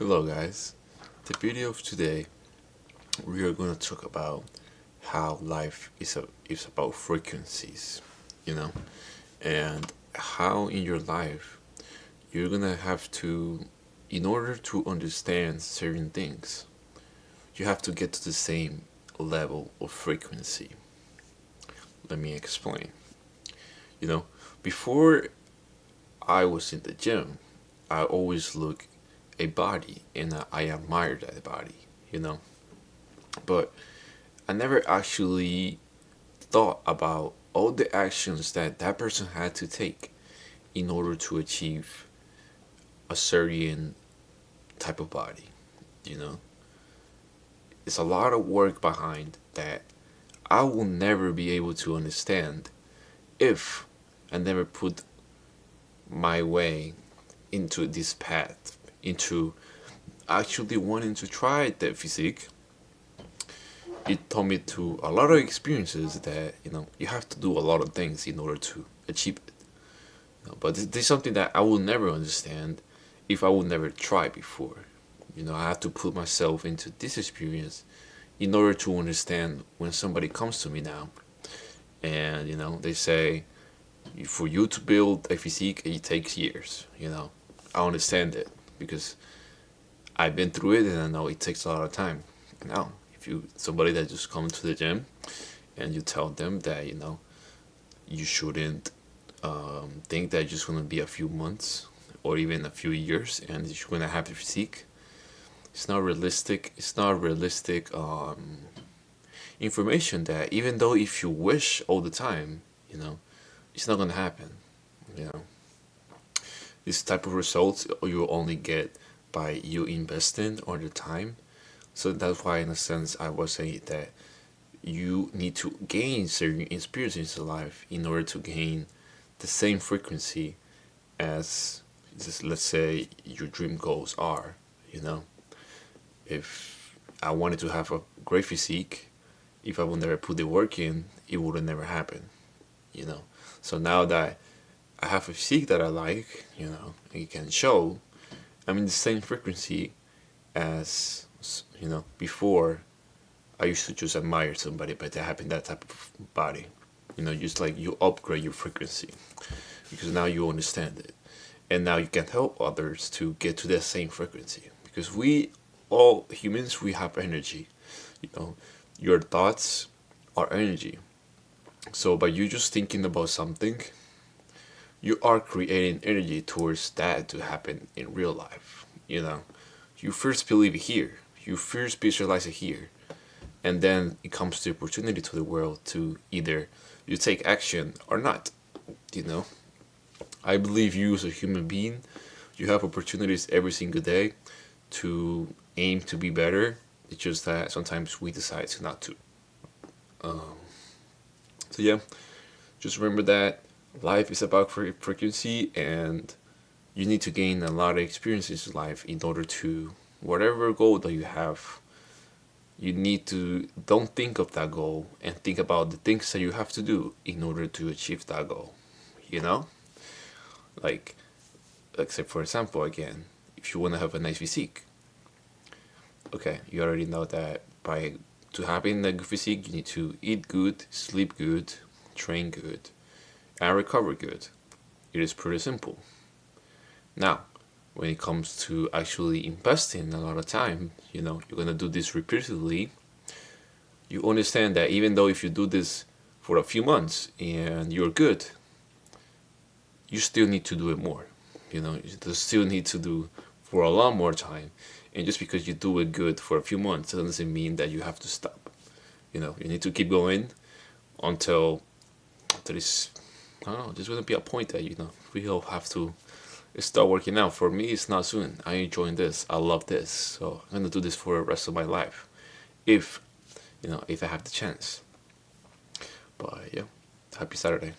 Hello guys, the video of today we are going to talk about how life is about frequencies, you know, and how in your life you're going to have to, in order to understand certain things, you have to get to the same level of frequency. Let me explain. You know, before I was in the gym, I always look a body and I admire that body, you know. But I never actually thought about all the actions that that person had to take in order to achieve a certain type of body, you know. It's a lot of work behind that I will never be able to understand if I never put my way into this path, into actually wanting to try that physique. It taught me to a lot of experiences that you have to do a lot of things in order to achieve it. But this is something that I will never understand if I would never try before. I have to put myself into this experience in order to understand when somebody comes to me now and they say for you to build a physique it takes years. I understand it because I've been through it and I know it takes a lot of time. Now, if you somebody that just comes to the gym and you tell them that you shouldn't think that it's just gonna be a few months or even a few years and you're gonna have the physique, it's not realistic. It's not realistic information that even though if you wish all the time, it's not gonna happen. You know, this type of results you only get by you investing all the time. So that's why, in a sense, I was saying that you need to gain certain experiences in life in order to gain the same frequency as, just let's say, your dream goals are. You know, if I wanted to have a great physique, if I would never put the work in, it would have never happened. You know, so now that I have a physique that I like, it can show. I'm in the same frequency as before. I used to just admire somebody, but they having that type of body. Just like you upgrade your frequency because now you understand it, and now you can help others to get to that same frequency. Because we all humans, we have energy. Your thoughts are energy. So by you just thinking about something, you are creating energy towards that to happen in real life. You first believe it here. You first visualize it here, and then it comes the opportunity to the world to either you take action or not. You know, I believe you as a human being, you have opportunities every single day to aim to be better. It's just that sometimes we decide to not to. Um, so yeah, just remember that life is about frequency, and you need to gain a lot of experiences in life in order to whatever goal that you have. You need to don't think of that goal and think about the things that you have to do in order to achieve that goal. You know, like except for example, again, if you want to have a nice physique, okay, you already know that by to having a good physique, you need to eat good, sleep good, train good, and recover good. It is pretty simple. Now, when it comes to actually investing a lot of time, you're gonna do this repeatedly. You understand that even though if you do this for a few months and you're good, you still need to do it more. You still need to do for a lot more time. And just because you do it good for a few months doesn't mean that you have to stop. You need to keep going until there is, I don't know, there's gonna be a point that we all have to start working out. For me, it's not soon. I enjoy this. I love this. So I'm gonna do this for the rest of my life, if if I have the chance. But yeah, happy Saturday.